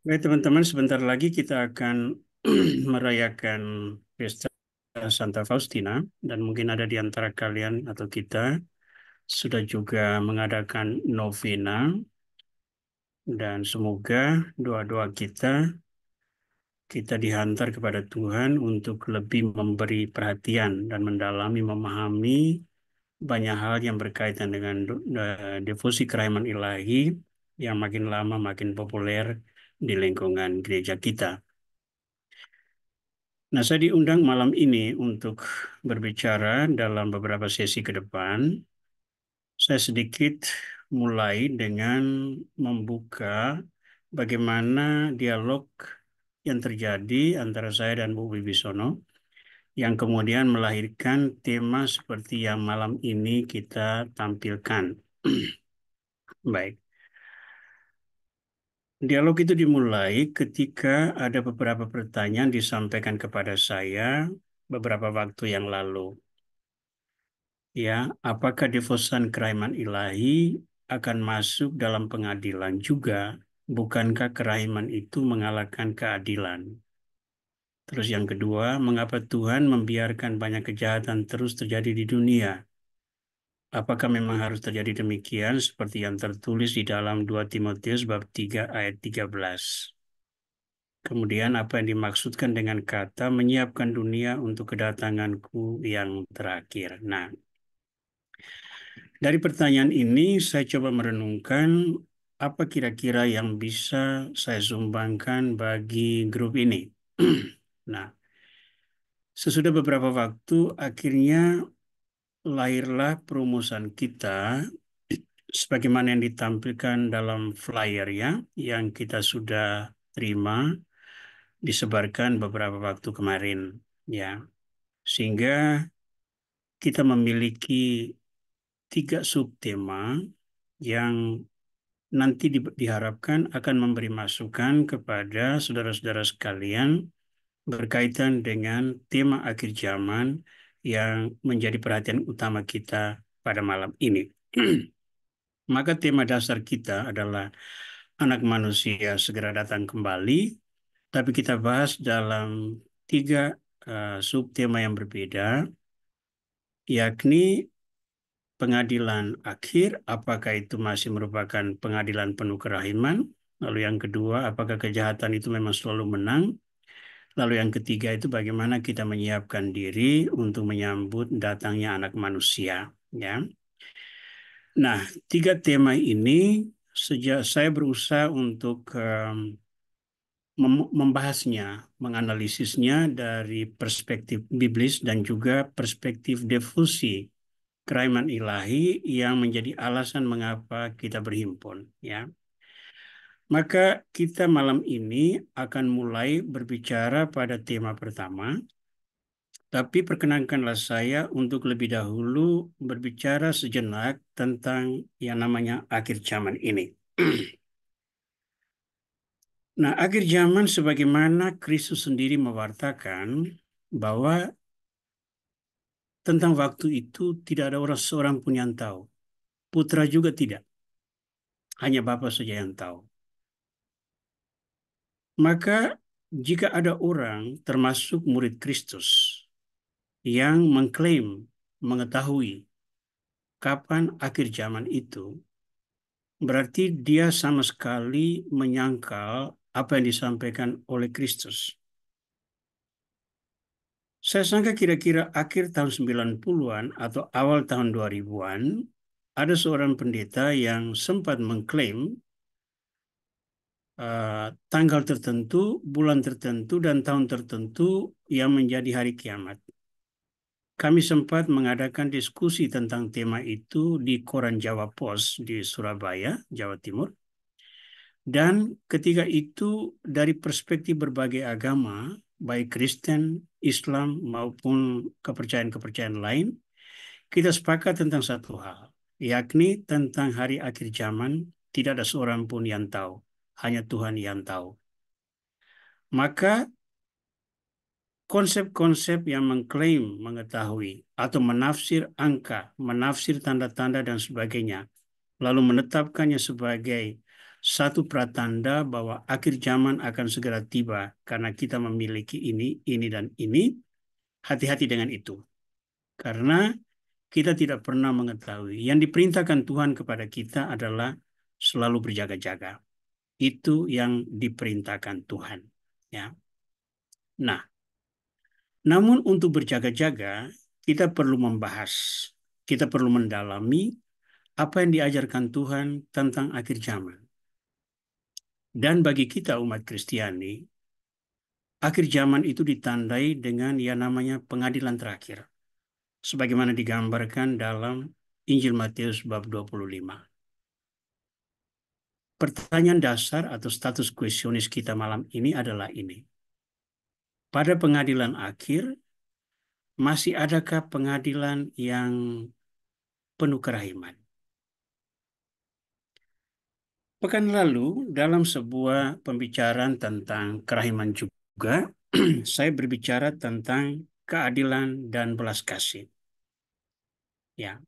Baik teman-teman, sebentar lagi kita akan merayakan pesta Santa Faustina dan mungkin ada di antara kalian atau kita sudah juga mengadakan novena dan semoga doa-doa kita dihantar kepada Tuhan untuk lebih memberi perhatian dan mendalami memahami banyak hal yang berkaitan dengan devosi kerahiman ilahi yang makin lama makin populer di lingkungan gereja kita. Nah, saya diundang malam ini untuk berbicara dalam beberapa sesi ke depan. Saya sedikit mulai dengan membuka bagaimana dialog yang terjadi antara saya dan Bu Wibisono, yang kemudian melahirkan tema seperti yang malam ini kita tampilkan. Baik, dialog itu dimulai ketika ada beberapa pertanyaan disampaikan kepada saya beberapa waktu yang lalu. Ya, apakah devosan kerahiman ilahi akan masuk dalam pengadilan juga? Bukankah kerahiman itu mengalahkan keadilan? Terus yang kedua, mengapa Tuhan membiarkan banyak kejahatan terus terjadi di dunia? Apakah memang harus terjadi demikian seperti yang tertulis di dalam 2 Timotius bab 3 ayat 13? Kemudian apa yang dimaksudkan dengan kata menyiapkan dunia untuk kedatanganku yang terakhir? Nah, dari pertanyaan ini, saya coba merenungkan apa kira-kira yang bisa saya sumbangkan bagi grup ini. Nah, sesudah beberapa waktu, akhirnya lahirlah perumusan kita sebagaimana yang ditampilkan dalam flyer ya, yang kita sudah terima, disebarkan beberapa waktu kemarin. Ya, sehingga kita memiliki 3 subtema yang nanti diharapkan akan memberi masukan kepada saudara-saudara sekalian berkaitan dengan tema akhir zaman yang menjadi perhatian utama kita pada malam ini. Maka tema dasar kita adalah anak manusia segera datang kembali, tapi kita bahas dalam 3 subtema yang berbeda, yakni pengadilan akhir, apakah itu masih merupakan pengadilan penuh kerahiman? Lalu yang kedua, apakah kejahatan itu memang selalu menang? Lalu yang ketiga itu bagaimana kita menyiapkan diri untuk menyambut datangnya anak manusia. Ya. Nah, 3 tema ini sejak saya berusaha untuk membahasnya, menganalisisnya dari perspektif biblis dan juga perspektif devosi kerahiman ilahi yang menjadi alasan mengapa kita berhimpun, ya. Maka kita malam ini akan mulai berbicara pada tema pertama, tapi perkenankanlah saya untuk lebih dahulu berbicara sejenak tentang yang namanya akhir zaman ini. Nah, akhir zaman sebagaimana Kristus sendiri mewartakan bahwa tentang waktu itu tidak ada orang seorang pun yang tahu. Putra juga tidak. Hanya Bapa saja yang tahu. Maka jika ada orang termasuk murid Kristus yang mengklaim mengetahui kapan akhir zaman itu, berarti dia sama sekali menyangkal apa yang disampaikan oleh Kristus. Saya sangka kira-kira akhir tahun 90-an atau awal tahun 2000-an, ada seorang pendeta yang sempat mengklaim tanggal tertentu, bulan tertentu, dan tahun tertentu yang menjadi hari kiamat. Kami sempat mengadakan diskusi tentang tema itu di Koran Jawa Pos di Surabaya, Jawa Timur. Dan ketika itu dari perspektif berbagai agama, baik Kristen, Islam, maupun kepercayaan-kepercayaan lain, kita sepakat tentang satu hal, yakni tentang hari akhir zaman tidak ada seorang pun yang tahu, hanya Tuhan yang tahu. Maka konsep-konsep yang mengklaim mengetahui atau menafsir angka, menafsir tanda-tanda dan sebagainya, lalu menetapkannya sebagai satu pratanda bahwa akhir zaman akan segera tiba karena kita memiliki ini, dan ini, hati-hati dengan itu. Karena kita tidak pernah mengetahui. Yang diperintahkan Tuhan kepada kita adalah selalu berjaga-jaga. Itu yang diperintahkan Tuhan. Ya. Nah, namun untuk berjaga-jaga, kita perlu membahas, kita perlu mendalami apa yang diajarkan Tuhan tentang akhir zaman. Dan bagi kita umat Kristiani, akhir zaman itu ditandai dengan yang namanya pengadilan terakhir, sebagaimana digambarkan dalam Injil Matius bab 25. Pertanyaan dasar atau status kuesionis kita malam ini adalah ini. Pada pengadilan akhir, masih adakah pengadilan yang penuh kerahiman? Pekan lalu, dalam sebuah pembicaraan tentang kerahiman juga, saya berbicara tentang keadilan dan belas kasih. Ya,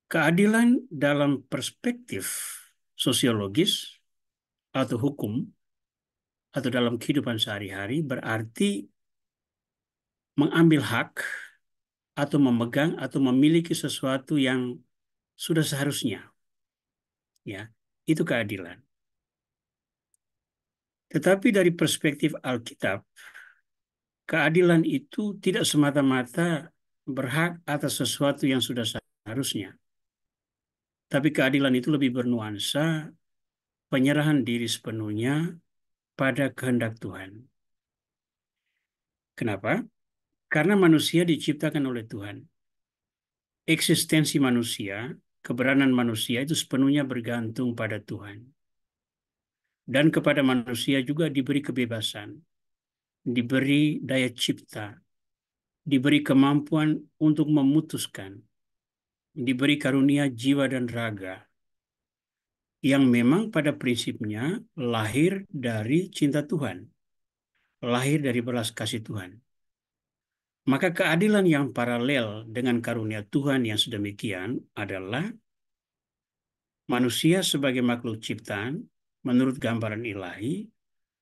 keadilan dalam perspektif sosiologis atau hukum atau dalam kehidupan sehari-hari berarti mengambil hak atau memegang atau memiliki sesuatu yang sudah seharusnya. Ya, itu keadilan. Tetapi dari perspektif Alkitab, keadilan itu tidak semata-mata berhak atas sesuatu yang sudah seharusnya. Tapi keadilan itu lebih bernuansa penyerahan diri sepenuhnya pada kehendak Tuhan. Kenapa? Karena manusia diciptakan oleh Tuhan. Eksistensi manusia, keberadaan manusia itu sepenuhnya bergantung pada Tuhan. Dan kepada manusia juga diberi kebebasan, diberi daya cipta, diberi kemampuan untuk memutuskan, diberi karunia jiwa dan raga, yang memang pada prinsipnya lahir dari cinta Tuhan, lahir dari belas kasih Tuhan. Maka keadilan yang paralel dengan karunia Tuhan yang sedemikian adalah manusia sebagai makhluk ciptaan, menurut gambaran ilahi,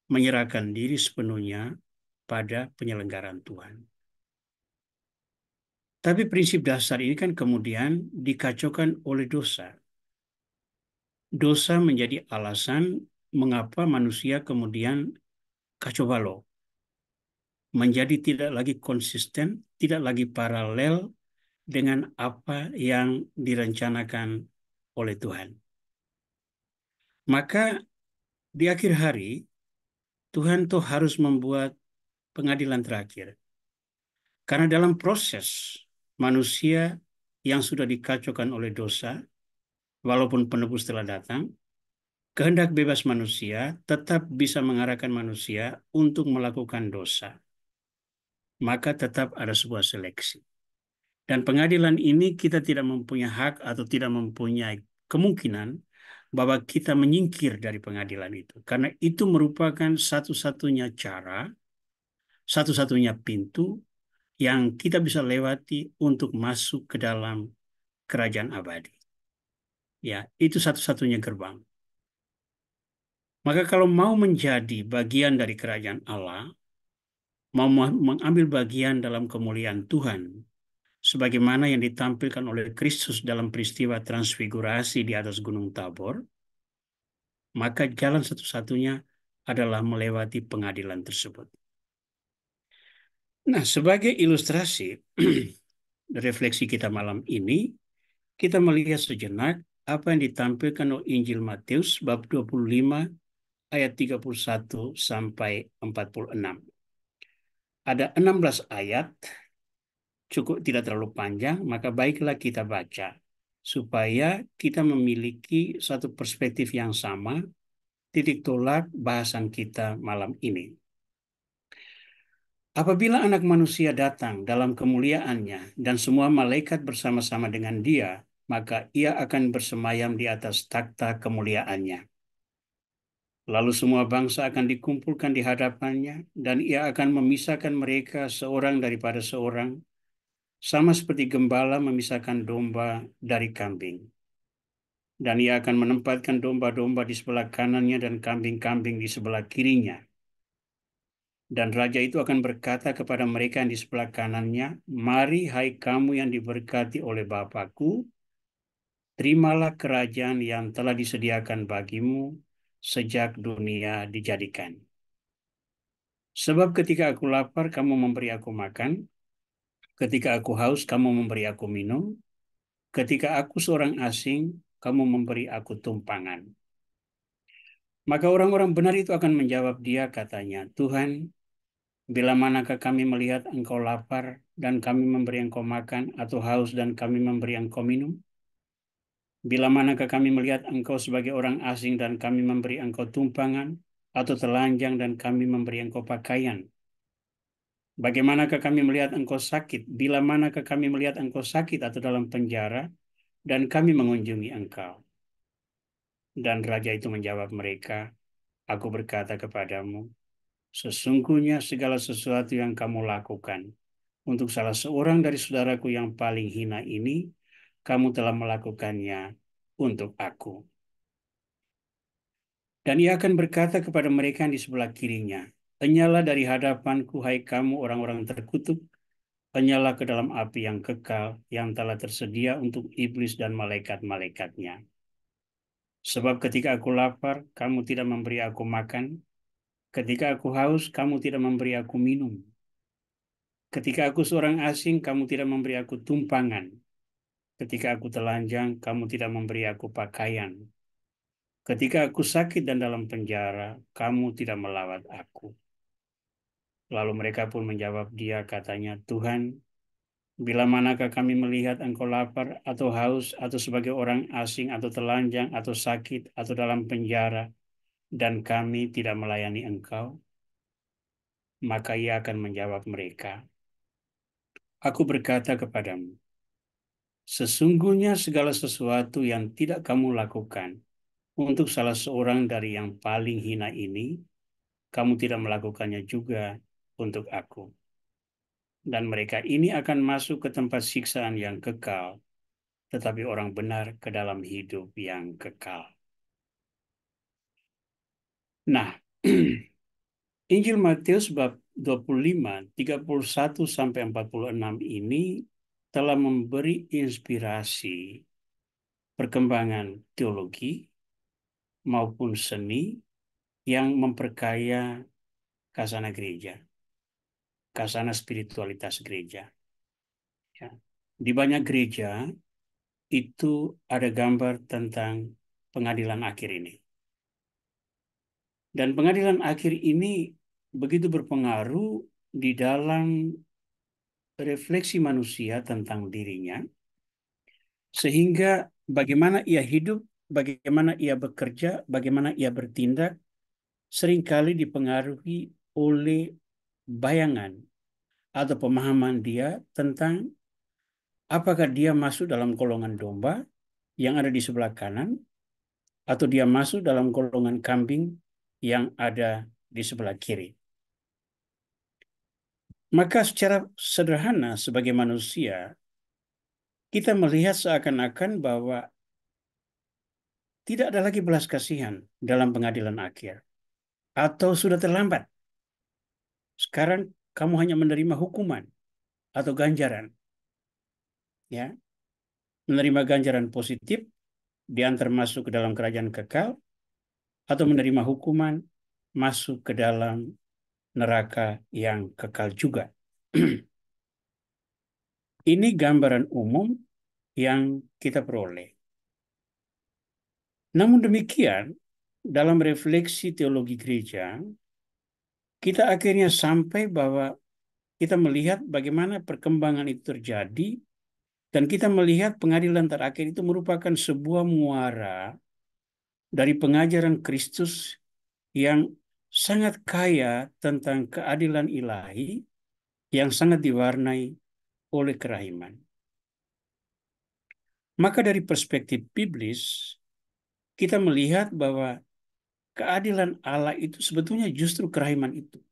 menyerahkan diri sepenuhnya pada penyelenggaraan Tuhan. Tapi prinsip dasar ini kan kemudian dikacaukan oleh dosa. Dosa menjadi alasan mengapa manusia kemudian kacau balau, menjadi tidak lagi konsisten, tidak lagi paralel dengan apa yang direncanakan oleh Tuhan. Maka di akhir hari, Tuhan tuh harus membuat pengadilan terakhir. Karena dalam proses manusia yang sudah dikacaukan oleh dosa, walaupun penebus telah datang, kehendak bebas manusia tetap bisa mengarahkan manusia untuk melakukan dosa. Maka tetap ada sebuah seleksi. Dan pengadilan ini kita tidak mempunyai hak atau tidak mempunyai kemungkinan bahwa kita menyingkir dari pengadilan itu. Karena itu merupakan satu-satunya cara, satu-satunya pintu yang kita bisa lewati untuk masuk ke dalam kerajaan abadi. Ya, itu satu-satunya gerbang. Maka kalau mau menjadi bagian dari kerajaan Allah, mau mengambil bagian dalam kemuliaan Tuhan, sebagaimana yang ditampilkan oleh Kristus dalam peristiwa transfigurasi di atas Gunung Tabor, maka jalan satu-satunya adalah melewati pengadilan tersebut. Nah, sebagai ilustrasi refleksi kita malam ini, kita melihat sejenak apa yang ditampilkan oleh Injil Matius bab 25 ayat 31 sampai 46. Ada 16 ayat, cukup tidak terlalu panjang, maka baiklah kita baca supaya kita memiliki satu perspektif yang sama, titik tolak bahasan kita malam ini. Apabila anak manusia datang dalam kemuliaannya dan semua malaikat bersama-sama dengan dia, maka ia akan bersemayam di atas takhta kemuliaannya. Lalu semua bangsa akan dikumpulkan di hadapannya, dan ia akan memisahkan mereka seorang daripada seorang, sama seperti gembala memisahkan domba dari kambing. Dan ia akan menempatkan domba-domba di sebelah kanannya dan kambing-kambing di sebelah kirinya. Dan raja itu akan berkata kepada mereka yang di sebelah kanannya, "Mari, hai kamu yang diberkati oleh Bapakku, terimalah kerajaan yang telah disediakan bagimu sejak dunia dijadikan. Sebab ketika aku lapar, kamu memberi aku makan. Ketika aku haus, kamu memberi aku minum. Ketika aku seorang asing, kamu memberi aku tumpangan." Maka orang-orang benar itu akan menjawab dia, katanya, "Tuhan, bila manakah kami melihat engkau lapar dan kami memberi engkau makan, atau haus dan kami memberi engkau minum? Bila manakah kami melihat engkau sebagai orang asing dan kami memberi engkau tumpangan, atau telanjang dan kami memberi engkau pakaian? Bagaimanakah kami melihat engkau sakit? Bila manakah kami melihat engkau sakit atau dalam penjara dan kami mengunjungi engkau?" Dan raja itu menjawab mereka, "Aku berkata kepadamu, sesungguhnya segala sesuatu yang kamu lakukan untuk salah seorang dari saudaraku yang paling hina ini, kamu telah melakukannya untuk aku." Dan ia akan berkata kepada mereka yang di sebelah kirinya, "Enyalah dari hadapanku, hai kamu orang-orang terkutuk, enyalah ke dalam api yang kekal, yang telah tersedia untuk iblis dan malaikat-malaikatnya. Sebab ketika aku lapar, kamu tidak memberi aku makan. Ketika aku haus, kamu tidak memberi aku minum. Ketika aku seorang asing, kamu tidak memberi aku tumpangan. Ketika aku telanjang, kamu tidak memberi aku pakaian. Ketika aku sakit dan dalam penjara, kamu tidak melawat aku." Lalu mereka pun menjawab dia, katanya, "Tuhan, bila manakah kami melihat engkau lapar atau haus atau sebagai orang asing atau telanjang atau sakit atau dalam penjara dan kami tidak melayani engkau?" Maka ia akan menjawab mereka, "Aku berkata kepadamu, sesungguhnya segala sesuatu yang tidak kamu lakukan untuk salah seorang dari yang paling hina ini, kamu tidak melakukannya juga untuk aku." Dan mereka ini akan masuk ke tempat siksaan yang kekal, tetapi orang benar ke dalam hidup yang kekal. Nah, Injil Matius bab 25, 31 sampai 46 ini telah memberi inspirasi perkembangan teologi maupun seni yang memperkaya kasana gereja, kasana spiritualitas gereja. Ya. Di banyak gereja itu ada gambar tentang pengadilan akhir ini. Dan pengadilan akhir ini begitu berpengaruh di dalam refleksi manusia tentang dirinya, sehingga bagaimana ia hidup, bagaimana ia bekerja, bagaimana ia bertindak, seringkali dipengaruhi oleh bayangan atau pemahaman dia tentang apakah dia masuk dalam golongan domba yang ada di sebelah kanan, atau dia masuk dalam golongan kambing yang ada di sebelah kiri. Maka secara sederhana sebagai manusia, kita melihat seakan-akan bahwa tidak ada lagi belas kasihan dalam pengadilan akhir. Atau sudah terlambat. Sekarang kamu hanya menerima hukuman atau ganjaran. Ya, menerima ganjaran positif, diantar masuk ke dalam kerajaan kekal, atau menerima hukuman, masuk ke dalam neraka yang kekal juga. Ini gambaran umum yang kita peroleh. Namun demikian, dalam refleksi teologi gereja, kita akhirnya sampai bahwa kita melihat bagaimana perkembangan itu terjadi, dan kita melihat pengadilan terakhir itu merupakan sebuah muara dari pengajaran Kristus yang sangat kaya tentang keadilan ilahi yang sangat diwarnai oleh kerahiman. Maka dari perspektif biblis, kita melihat bahwa keadilan Allah itu sebetulnya justru kerahiman itu.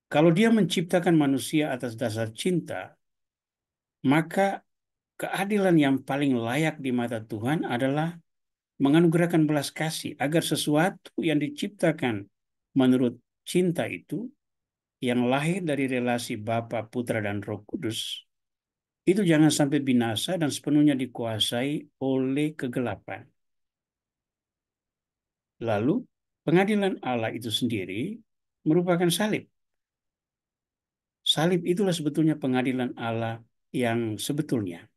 Kalau dia menciptakan manusia atas dasar cinta, maka keadilan yang paling layak di mata Tuhan adalah menganugerahkan belas kasih agar sesuatu yang diciptakan menurut cinta itu, yang lahir dari relasi Bapa, Putra, dan Roh Kudus, itu jangan sampai binasa dan sepenuhnya dikuasai oleh kegelapan. Lalu, pengadilan Allah itu sendiri merupakan salib. Salib itulah sebetulnya pengadilan Allah yang sebetulnya.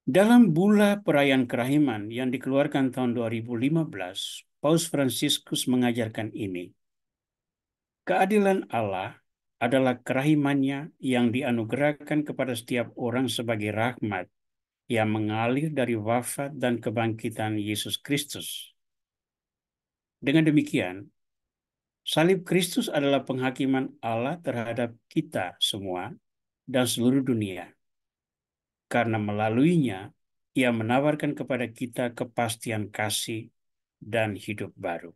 Dalam bula perayaan kerahiman yang dikeluarkan tahun 2015, Paus Fransiskus mengajarkan ini. Keadilan Allah adalah kerahimannya yang dianugerahkan kepada setiap orang sebagai rahmat yang mengalir dari wafat dan kebangkitan Yesus Kristus. Dengan demikian, salib Kristus adalah penghakiman Allah terhadap kita semua dan seluruh dunia. Karena melaluinya, Ia menawarkan kepada kita kepastian kasih dan hidup baru.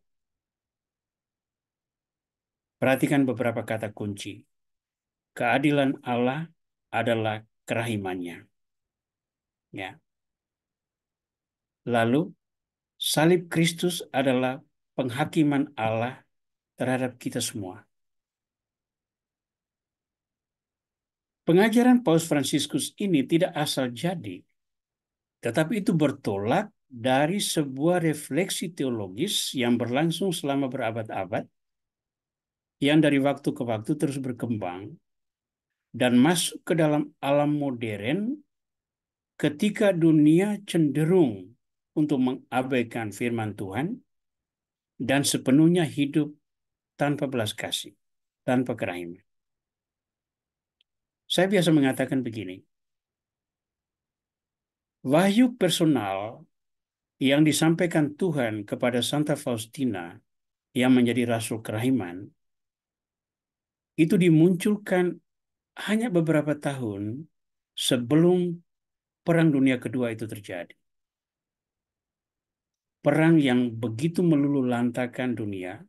Perhatikan beberapa kata kunci. Keadilan Allah adalah kerahimannya. Ya. Lalu, salib Kristus adalah penghakiman Allah terhadap kita semua. Pengajaran Paus Fransiskus ini tidak asal jadi, tetapi itu bertolak dari sebuah refleksi teologis yang berlangsung selama berabad-abad, yang dari waktu ke waktu terus berkembang dan masuk ke dalam alam modern ketika dunia cenderung untuk mengabaikan firman Tuhan dan sepenuhnya hidup tanpa belas kasih, tanpa kerahiman. Saya biasa mengatakan begini, wahyu personal yang disampaikan Tuhan kepada Santa Faustina yang menjadi Rasul Kerahiman, itu dimunculkan hanya beberapa tahun sebelum Perang Dunia Kedua itu terjadi. Perang yang begitu meluluhlantakan dunia,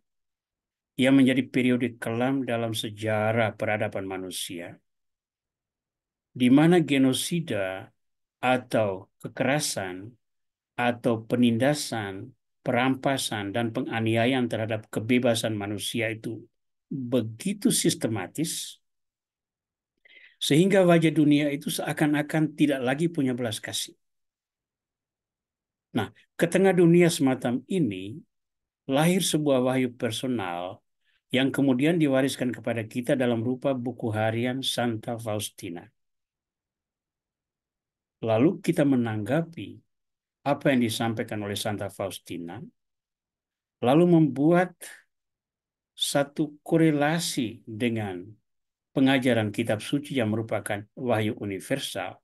yang menjadi periode kelam dalam sejarah peradaban manusia, di mana genosida atau kekerasan atau penindasan, perampasan, dan penganiayaan terhadap kebebasan manusia itu begitu sistematis, sehingga wajah dunia itu seakan-akan tidak lagi punya belas kasih. Nah, ke tengah dunia semacam ini, lahir sebuah wahyu personal yang kemudian diwariskan kepada kita dalam rupa buku harian Santa Faustina. Lalu kita menanggapi apa yang disampaikan oleh Santa Faustina, lalu membuat satu korelasi dengan pengajaran kitab suci yang merupakan wahyu universal,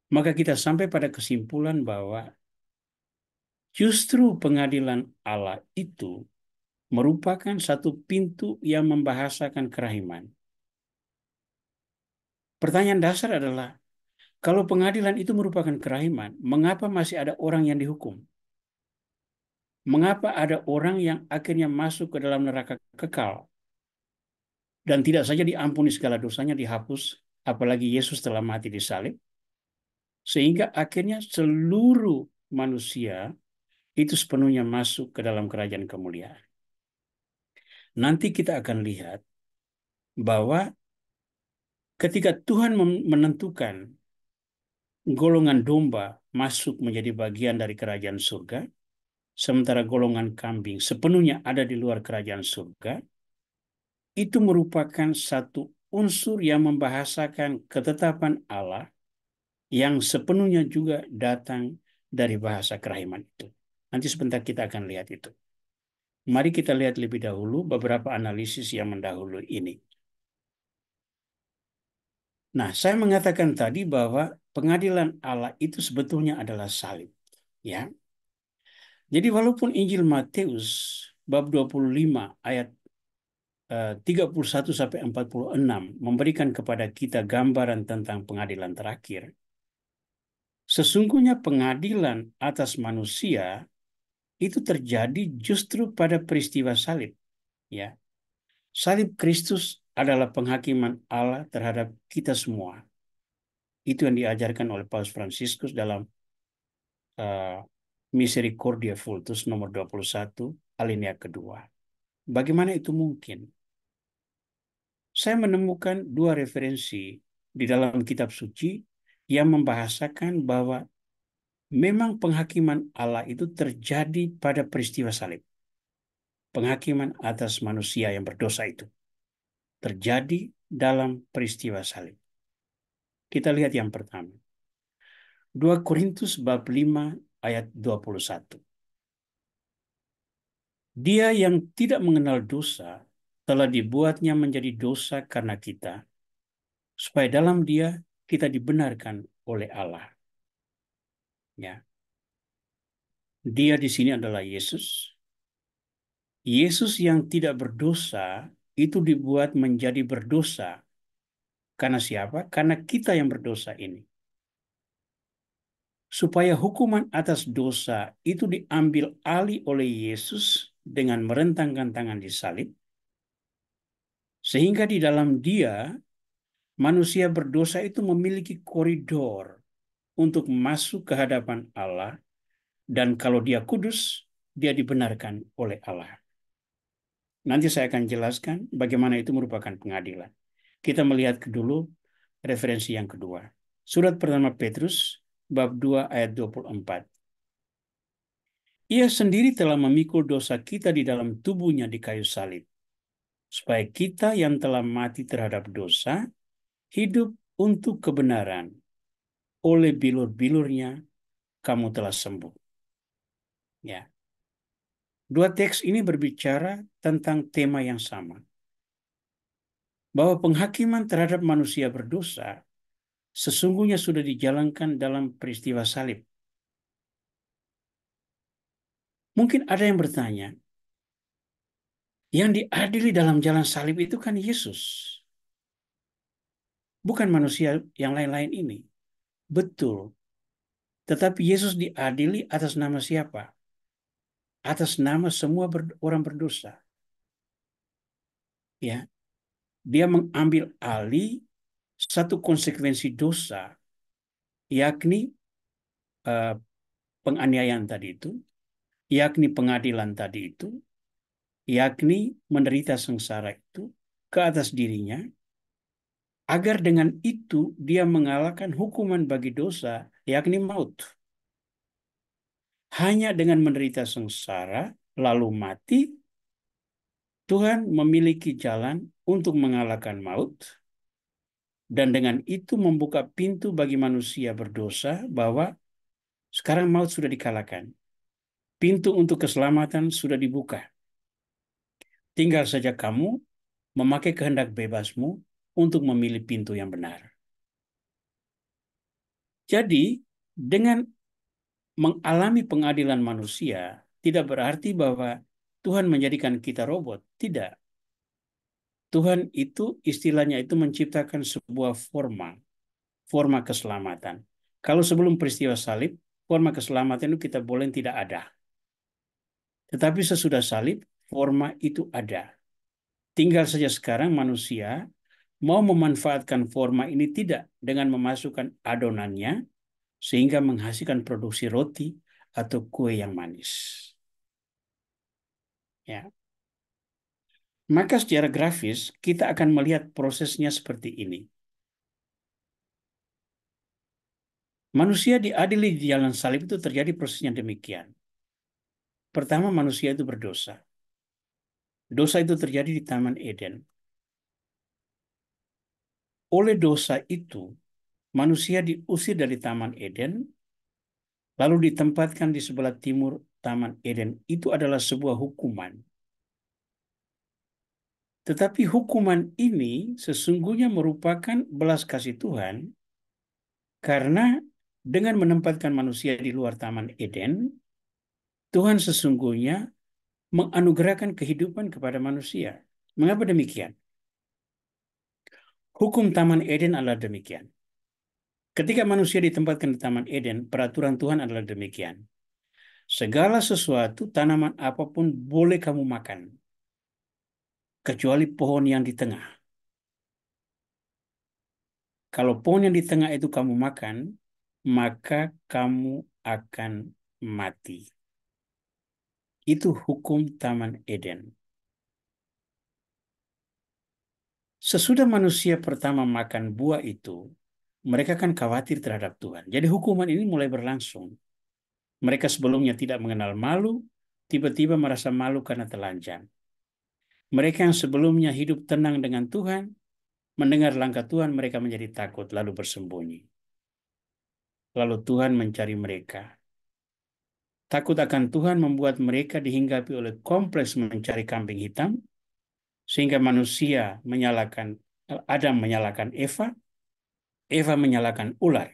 maka kita sampai pada kesimpulan bahwa justru pengadilan Allah itu merupakan satu pintu yang membahasakan kerahiman. Pertanyaan dasar adalah, kalau pengadilan itu merupakan kerahiman, mengapa masih ada orang yang dihukum? Mengapa ada orang yang akhirnya masuk ke dalam neraka kekal? Dan tidak saja diampuni segala dosanya, dihapus, apalagi Yesus telah mati di salib, sehingga akhirnya seluruh manusia itu sepenuhnya masuk ke dalam kerajaan kemuliaan. Nanti kita akan lihat bahwa ketika Tuhan menentukan golongan domba masuk menjadi bagian dari kerajaan surga, sementara golongan kambing sepenuhnya ada di luar kerajaan surga, itu merupakan satu unsur yang membahasakan ketetapan Allah yang sepenuhnya juga datang dari bahasa kerahiman itu. Nanti sebentar kita akan lihat itu. Mari kita lihat lebih dahulu beberapa analisis yang mendahului ini. Nah, saya mengatakan tadi bahwa pengadilan Allah itu sebetulnya adalah salib. Ya. Jadi walaupun Injil Matius bab 25 ayat 31 sampai 46 memberikan kepada kita gambaran tentang pengadilan terakhir, sesungguhnya pengadilan atas manusia itu terjadi justru pada peristiwa salib. Ya. Salib Kristus adalah penghakiman Allah terhadap kita semua. Itu yang diajarkan oleh Paus Fransiskus dalam uh, Misericordia Vultus nomor 21 alinea kedua. Bagaimana itu mungkin? Saya menemukan dua referensi di dalam kitab suci yang membahasakan bahwa memang penghakiman Allah itu terjadi pada peristiwa salib. Penghakiman atas manusia yang berdosa itu terjadi dalam peristiwa salib. Kita lihat yang pertama. 2 Korintus bab 5 ayat 21. Dia yang tidak mengenal dosa telah dibuatnya menjadi dosa karena kita, supaya dalam dia kita dibenarkan oleh Allah. Ya. Dia di sini adalah Yesus. Yesus yang tidak berdosa itu dibuat menjadi berdosa. Karena siapa? Karena kita yang berdosa ini. Supaya hukuman atas dosa itu diambil alih oleh Yesus dengan merentangkan tangan di salib, sehingga di dalam dia manusia berdosa itu memiliki koridor untuk masuk ke hadapan Allah, dan kalau dia kudus, dia dibenarkan oleh Allah. Nanti saya akan jelaskan bagaimana itu merupakan pengadilan. Kita melihat dulu referensi yang kedua. Surat pertama Petrus bab 2 ayat 24. Ia sendiri telah memikul dosa kita di dalam tubuhnya di kayu salib, supaya kita yang telah mati terhadap dosa, hidup untuk kebenaran. Oleh bilur-bilurnya, kamu telah sembuh. Ya. Dua teks ini berbicara tentang tema yang sama. Bahwa penghakiman terhadap manusia berdosa sesungguhnya sudah dijalankan dalam peristiwa salib. Mungkin ada yang bertanya, yang diadili dalam jalan salib itu kan Yesus, bukan manusia yang lain-lain ini. Betul, tetapi Yesus diadili atas nama siapa? Atas nama semua orang berdosa. Ya, dia mengambil alih satu konsekuensi dosa, yakni uh, penganiayaan tadi itu, yakni pengadilan tadi itu, yakni menderita sengsara itu ke atas dirinya, agar dengan itu dia mengalahkan hukuman bagi dosa, yakni maut. Hanya dengan menderita sengsara, lalu mati, Tuhan memiliki jalan untuk mengalahkan maut, dan dengan itu membuka pintu bagi manusia berdosa bahwa sekarang maut sudah dikalahkan. Pintu untuk keselamatan sudah dibuka. Tinggal saja kamu memakai kehendak bebasmu untuk memilih pintu yang benar. Jadi, dengan mengalami pengadilan manusia, tidak berarti bahwa Tuhan menjadikan kita robot. Tidak. Tuhan itu istilahnya itu menciptakan sebuah forma keselamatan. Kalau sebelum peristiwa salib, forma keselamatan itu kita boleh tidak ada. Tetapi sesudah salib, forma itu ada. Tinggal saja sekarang manusia mau memanfaatkan forma ini tidak dengan memasukkan adonannya sehingga menghasilkan produksi roti atau kue yang manis. Ya. Maka secara grafis kita akan melihat prosesnya seperti ini. Manusia diadili di jalan salib itu terjadi prosesnya demikian. Pertama, manusia itu berdosa. Dosa itu terjadi di Taman Eden. Oleh dosa itu, manusia diusir dari Taman Eden, lalu ditempatkan di sebelah timur Taman Eden. Itu adalah sebuah hukuman. Tetapi hukuman ini sesungguhnya merupakan belas kasih Tuhan, karena dengan menempatkan manusia di luar Taman Eden, Tuhan sesungguhnya menganugerahkan kehidupan kepada manusia. Mengapa demikian? Hukum Taman Eden adalah demikian. Ketika manusia ditempatkan di Taman Eden, peraturan Tuhan adalah demikian. Segala sesuatu, tanaman apapun boleh kamu makan, kecuali pohon yang di tengah. Kalau pohon yang di tengah itu kamu makan, maka kamu akan mati. Itu hukum Taman Eden. Sesudah manusia pertama makan buah itu, mereka kan khawatir terhadap Tuhan. Jadi hukuman ini mulai berlangsung. Mereka sebelumnya tidak mengenal malu, tiba-tiba merasa malu karena telanjang. Mereka yang sebelumnya hidup tenang dengan Tuhan, mendengar langkah Tuhan, mereka menjadi takut lalu bersembunyi. Lalu Tuhan mencari mereka. Takut akan Tuhan membuat mereka dihinggapi oleh kompleks mencari kambing hitam, sehingga manusia menyalahkan Adam menyalahkan Eva, Eva menyalahkan ular.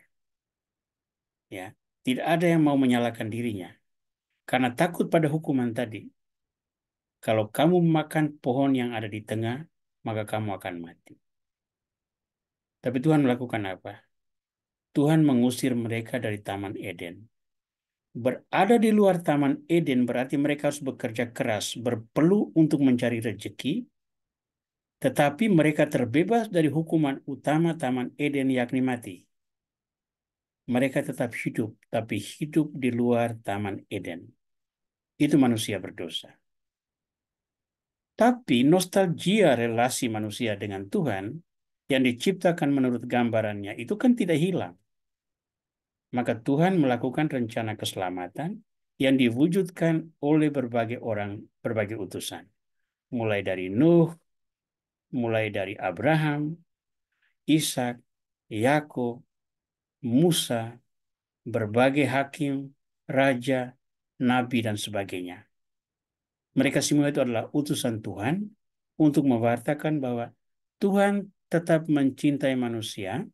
Ya, tidak ada yang mau menyalahkan dirinya karena takut pada hukuman tadi. Kalau kamu makan pohon yang ada di tengah, maka kamu akan mati. Tapi Tuhan melakukan apa? Tuhan mengusir mereka dari Taman Eden. Berada di luar Taman Eden berarti mereka harus bekerja keras, berpeluh untuk mencari rezeki, tetapi mereka terbebas dari hukuman utama Taman Eden yakni mati. Mereka tetap hidup, tapi hidup di luar Taman Eden. Itu manusia berdosa. Tapi nostalgia relasi manusia dengan Tuhan yang diciptakan menurut gambarannya itu kan tidak hilang. Maka Tuhan melakukan rencana keselamatan yang diwujudkan oleh berbagai orang, berbagai utusan. Mulai dari Nuh, mulai dari Abraham, Ishak, Yakub, Musa, berbagai hakim, raja, nabi, dan sebagainya. Mereka semua itu adalah utusan Tuhan untuk mewartakan bahwa Tuhan tetap mencintai manusia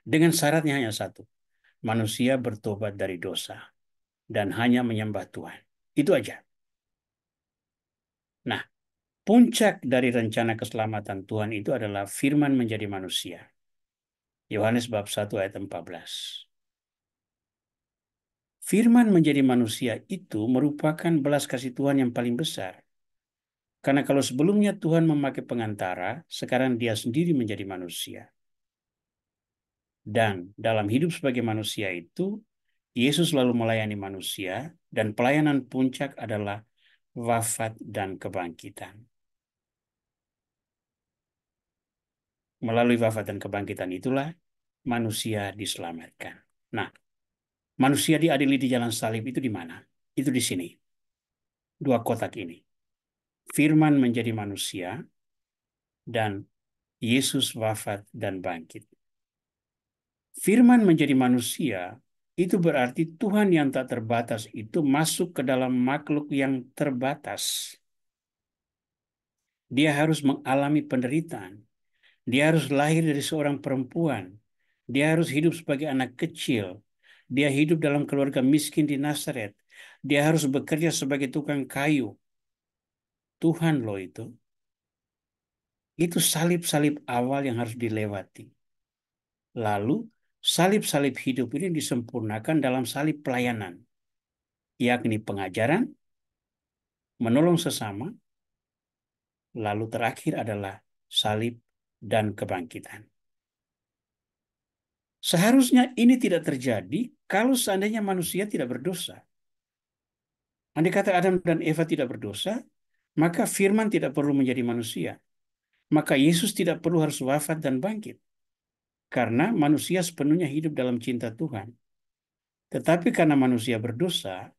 dengan syaratnya hanya satu. Manusia bertobat dari dosa dan hanya menyembah Tuhan. Itu aja. Nah, puncak dari rencana keselamatan Tuhan itu adalah firman menjadi manusia. Yohanes bab 1 ayat 14. Firman menjadi manusia itu merupakan belas kasih Tuhan yang paling besar. Karena kalau sebelumnya Tuhan memakai pengantara, sekarang dia sendiri menjadi manusia. Dan dalam hidup sebagai manusia itu, Yesus selalu melayani manusia dan pelayanan puncak adalah wafat dan kebangkitan. Melalui wafat dan kebangkitan itulah manusia diselamatkan. Nah, manusia diadili di jalan salib itu di mana? Itu di sini. Dua kotak ini. Firman menjadi manusia dan Yesus wafat dan bangkit. Firman menjadi manusia itu berarti Tuhan yang tak terbatas itu masuk ke dalam makhluk yang terbatas. Dia harus mengalami penderitaan. Dia harus lahir dari seorang perempuan. Dia harus hidup sebagai anak kecil. Dia hidup dalam keluarga miskin di Nazaret. Dia harus bekerja sebagai tukang kayu. Tuhan loh itu. Itu salib-salib awal yang harus dilewati. Lalu salib-salib hidup ini disempurnakan dalam salib pelayanan, yakni pengajaran, menolong sesama, lalu terakhir adalah salib dan kebangkitan. Seharusnya ini tidak terjadi kalau seandainya manusia tidak berdosa. Andai kata Adam dan Eva tidak berdosa, maka firman tidak perlu menjadi manusia. Maka Yesus tidak perlu harus wafat dan bangkit. Karena manusia sepenuhnya hidup dalam cinta Tuhan. Tetapi karena manusia berdosa,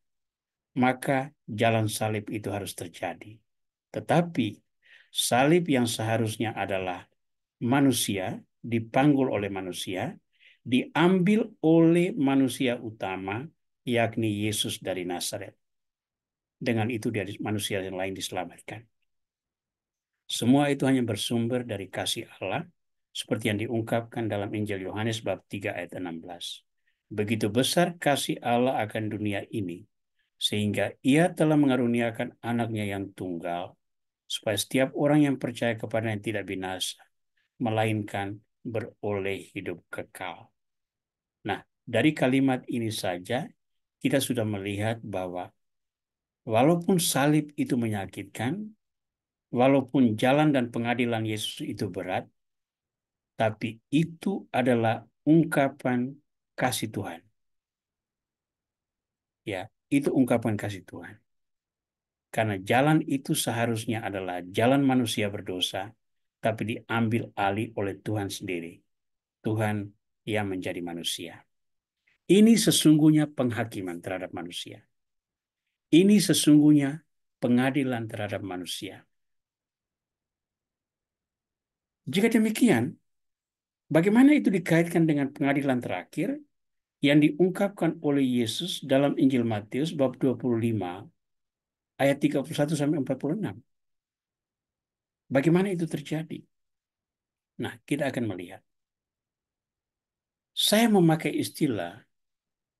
maka jalan salib itu harus terjadi. Tetapi salib yang seharusnya adalah manusia, dipanggul oleh manusia, diambil oleh manusia utama, yakni Yesus dari Nazaret. Dengan itu manusia yang lain diselamatkan. Semua itu hanya bersumber dari kasih Allah, seperti yang diungkapkan dalam Injil Yohanes bab 3 ayat 16. Begitu besar kasih Allah akan dunia ini, sehingga ia telah mengaruniakan anaknya yang tunggal, supaya setiap orang yang percaya kepadanya tidak binasa, melainkan beroleh hidup kekal. Nah, dari kalimat ini saja kita sudah melihat bahwa walaupun salib itu menyakitkan, walaupun jalan dan pengadilan Yesus itu berat, tapi itu adalah ungkapan kasih Tuhan. Ya, itu ungkapan kasih Tuhan. Karena jalan itu seharusnya adalah jalan manusia berdosa, tapi diambil alih oleh Tuhan sendiri. Tuhan yang menjadi manusia. Ini sesungguhnya penghakiman terhadap manusia. Ini sesungguhnya pengadilan terhadap manusia. Jika demikian, bagaimana itu dikaitkan dengan pengadilan terakhir yang diungkapkan oleh Yesus dalam Injil Matius bab 25 ayat 31 sampai 46? Bagaimana itu terjadi? Nah, kita akan melihat. Saya memakai istilah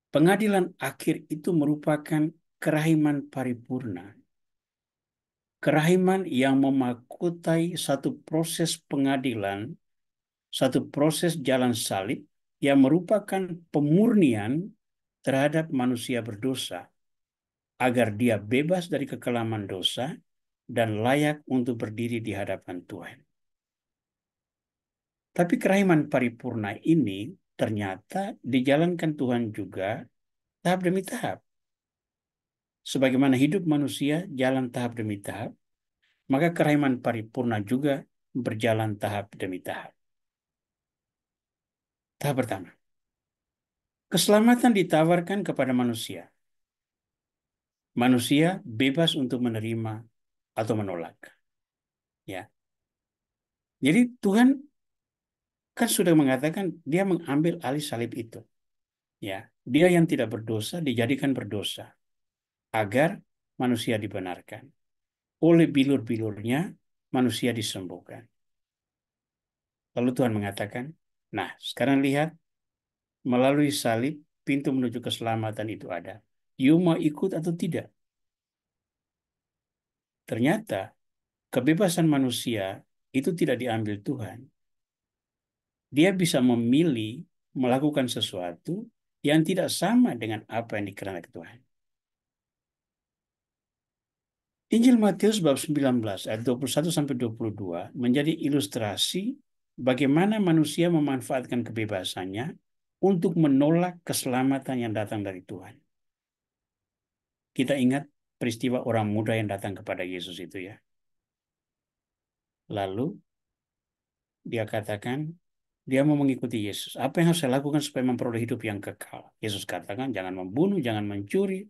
pengadilan akhir itu merupakan kerahiman paripurna. Kerahiman yang memakutai satu proses pengadilan, satu proses jalan salib yang merupakan pemurnian terhadap manusia berdosa agar dia bebas dari kekelaman dosa dan layak untuk berdiri di hadapan Tuhan. Tapi kerahiman paripurna ini ternyata dijalankan Tuhan juga tahap demi tahap. Sebagaimana hidup manusia jalan tahap demi tahap, maka kerahiman paripurna juga berjalan tahap demi tahap. Tahap pertama, keselamatan ditawarkan kepada manusia. Manusia bebas untuk menerima atau menolak. Ya. Jadi Tuhan kan sudah mengatakan dia mengambil alih salib itu. Ya, dia yang tidak berdosa dijadikan berdosa agar manusia dibenarkan. Oleh bilur-bilurnya manusia disembuhkan. Lalu Tuhan mengatakan, nah sekarang lihat melalui salib pintu menuju keselamatan itu ada. You mau ikut atau tidak? Ternyata kebebasan manusia itu tidak diambil Tuhan. Dia bisa memilih melakukan sesuatu yang tidak sama dengan apa yang dikehendaki Tuhan. Injil Matius bab 19 ayat 21 sampai 22 menjadi ilustrasi bagaimana manusia memanfaatkan kebebasannya untuk menolak keselamatan yang datang dari Tuhan. Kita ingat peristiwa orang muda yang datang kepada Yesus itu ya. Lalu dia katakan dia mau mengikuti Yesus. Apa yang harus saya lakukan supaya memperoleh hidup yang kekal? Yesus katakan jangan membunuh, jangan mencuri,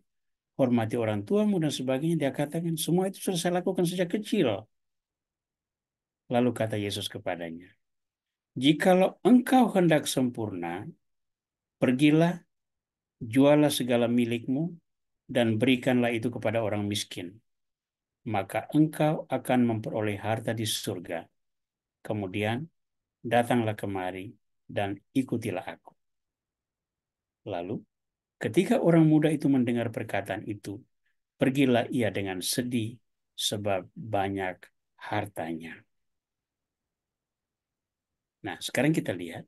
hormati orang tuamu dan sebagainya. Dia katakan semua itu sudah saya lakukan sejak kecil. Lalu kata Yesus kepadanya, jikalau engkau hendak sempurna, pergilah, jualah segala milikmu, dan berikanlah itu kepada orang miskin. Maka engkau akan memperoleh harta di surga. Kemudian datanglah kemari dan ikutilah aku. Lalu ketika orang muda itu mendengar perkataan itu, pergilah ia dengan sedih sebab banyak hartanya. Nah, sekarang kita lihat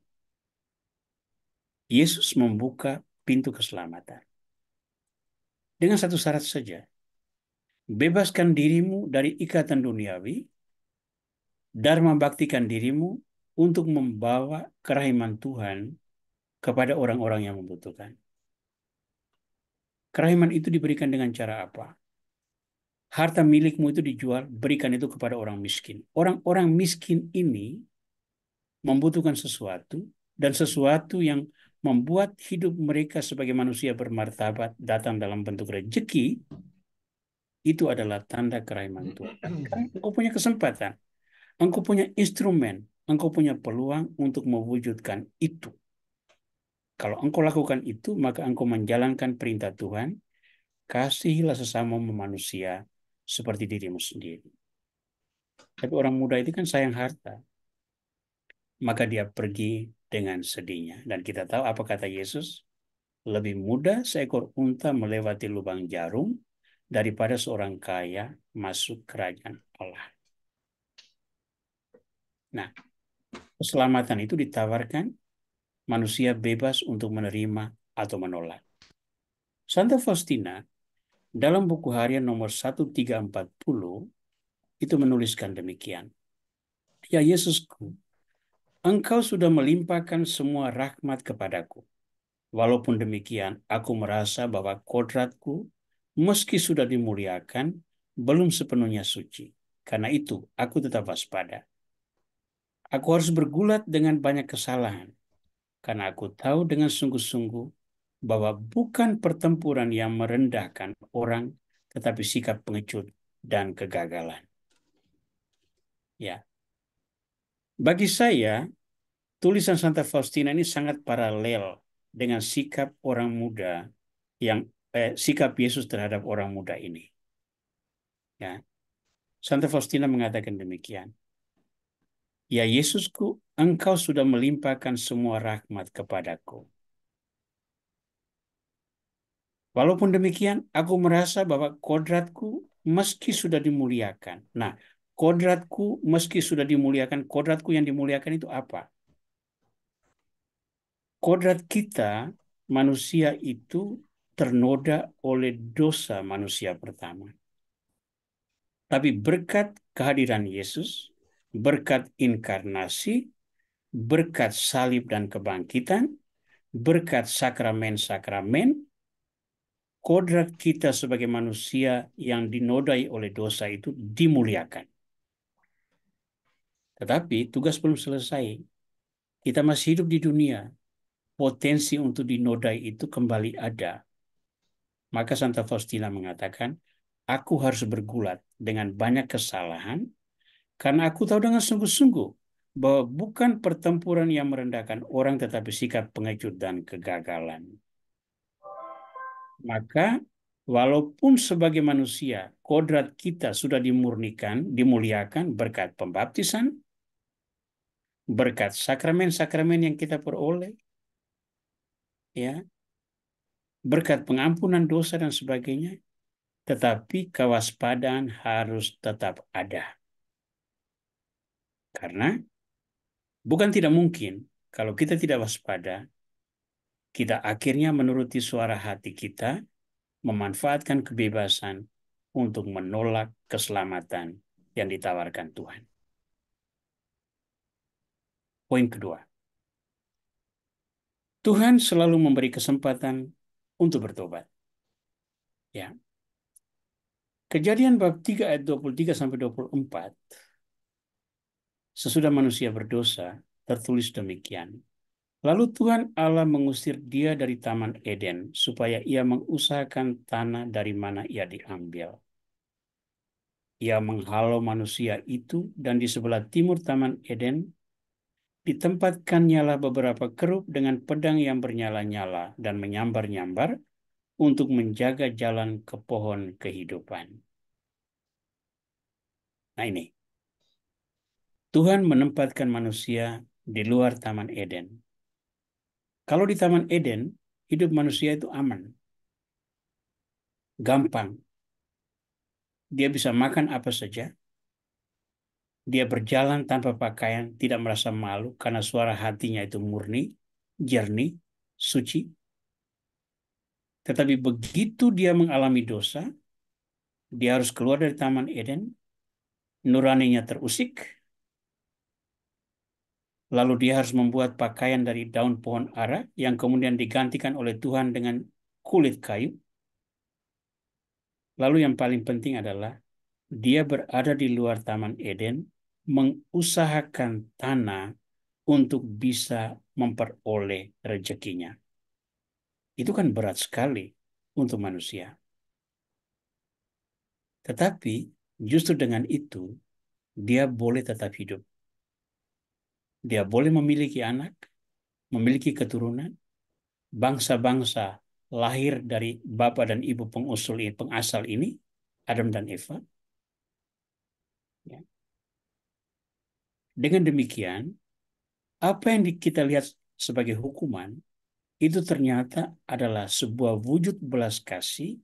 Yesus membuka pintu keselamatan. Dengan satu syarat saja. Bebaskan dirimu dari ikatan duniawi, dharma baktikan dirimu untuk membawa kerahiman Tuhan kepada orang-orang yang membutuhkan. Kerahiman itu diberikan dengan cara apa? Harta milikmu itu dijual, berikan itu kepada orang miskin. Orang-orang miskin ini membutuhkan sesuatu, dan sesuatu yang membuat hidup mereka sebagai manusia bermartabat datang dalam bentuk rezeki, itu adalah tanda kerahiman Tuhan. Karena engkau punya kesempatan, engkau punya instrumen, engkau punya peluang untuk mewujudkan itu. Kalau engkau lakukan itu, maka engkau menjalankan perintah Tuhan, kasihilah sesama manusia seperti dirimu sendiri. Tapi orang muda itu kan sayang harta. Maka dia pergi dengan sedihnya. Dan kita tahu apa kata Yesus? Lebih mudah seekor unta melewati lubang jarum daripada seorang kaya masuk kerajaan Allah. Nah, keselamatan itu ditawarkan, manusia bebas untuk menerima atau menolak. Santa Faustina dalam buku harian nomor 1340 itu menuliskan demikian. Ya Yesusku, Engkau sudah melimpahkan semua rahmat kepadaku. Walaupun demikian, aku merasa bahwa kodratku, meski sudah dimuliakan, belum sepenuhnya suci. Karena itu, aku tetap waspada. Aku harus bergulat dengan banyak kesalahan, karena aku tahu dengan sungguh-sungguh bahwa bukan pertempuran yang merendahkan orang, tetapi sikap pengecut dan kegagalan. Ya, bagi saya, tulisan Santa Faustina ini sangat paralel dengan sikap orang muda yang sikap Yesus terhadap orang muda ini. Ya, Santa Faustina mengatakan demikian. Ya Yesusku, Engkau sudah melimpahkan semua rahmat kepadaku. Walaupun demikian, aku merasa bahwa kodratku meski sudah dimuliakan. Nah, kodratku meski sudah dimuliakan, kodratku yang dimuliakan itu apa? Kodrat kita, manusia itu ternoda oleh dosa manusia pertama. Tapi berkat kehadiran Yesus, berkat inkarnasi, berkat salib dan kebangkitan, berkat sakramen-sakramen, kodrat kita sebagai manusia yang dinodai oleh dosa itu dimuliakan. Tetapi tugas belum selesai. Kita masih hidup di dunia. Potensi untuk dinodai itu kembali ada. Maka Santa Faustina mengatakan, aku harus bergulat dengan banyak kesalahan karena aku tahu dengan sungguh-sungguh bahwa bukan pertempuran yang merendahkan orang tetapi sikap pengecut dan kegagalan. Maka walaupun sebagai manusia kodrat kita sudah dimurnikan, dimuliakan berkat pembaptisan, berkat sakramen-sakramen yang kita peroleh, ya, berkat pengampunan dosa dan sebagainya, tetapi kewaspadaan harus tetap ada. Karena bukan tidak mungkin kalau kita tidak waspada, kita akhirnya menuruti suara hati kita, memanfaatkan kebebasan untuk menolak keselamatan yang ditawarkan Tuhan. Poin kedua, Tuhan selalu memberi kesempatan untuk bertobat. Ya. Kejadian bab 3 ayat 23 sampai 24. Sesudah manusia berdosa, tertulis demikian. Lalu Tuhan Allah mengusir dia dari Taman Eden supaya ia mengusahakan tanah dari mana ia diambil. Ia menghalau manusia itu dan di sebelah timur Taman Eden ditempatkannya beberapa kerub dengan pedang yang bernyala-nyala dan menyambar-nyambar untuk menjaga jalan ke pohon kehidupan. Nah ini, Tuhan menempatkan manusia di luar Taman Eden. Kalau di Taman Eden, hidup manusia itu aman, gampang. Dia bisa makan apa saja. Dia berjalan tanpa pakaian, tidak merasa malu karena suara hatinya itu murni, jernih, suci. Tetapi begitu dia mengalami dosa, dia harus keluar dari Taman Eden, nuraninya terusik, lalu dia harus membuat pakaian dari daun pohon ara yang kemudian digantikan oleh Tuhan dengan kulit kayu. Lalu yang paling penting adalah dia berada di luar Taman Eden, mengusahakan tanah untuk bisa memperoleh rezekinya. Itu kan berat sekali untuk manusia. Tetapi justru dengan itu, dia boleh tetap hidup. Dia boleh memiliki anak, memiliki keturunan, bangsa-bangsa lahir dari bapak dan ibu pengasal ini, Adam dan Eva. Ya. Dengan demikian, apa yang kita lihat sebagai hukuman itu ternyata adalah sebuah wujud belas kasih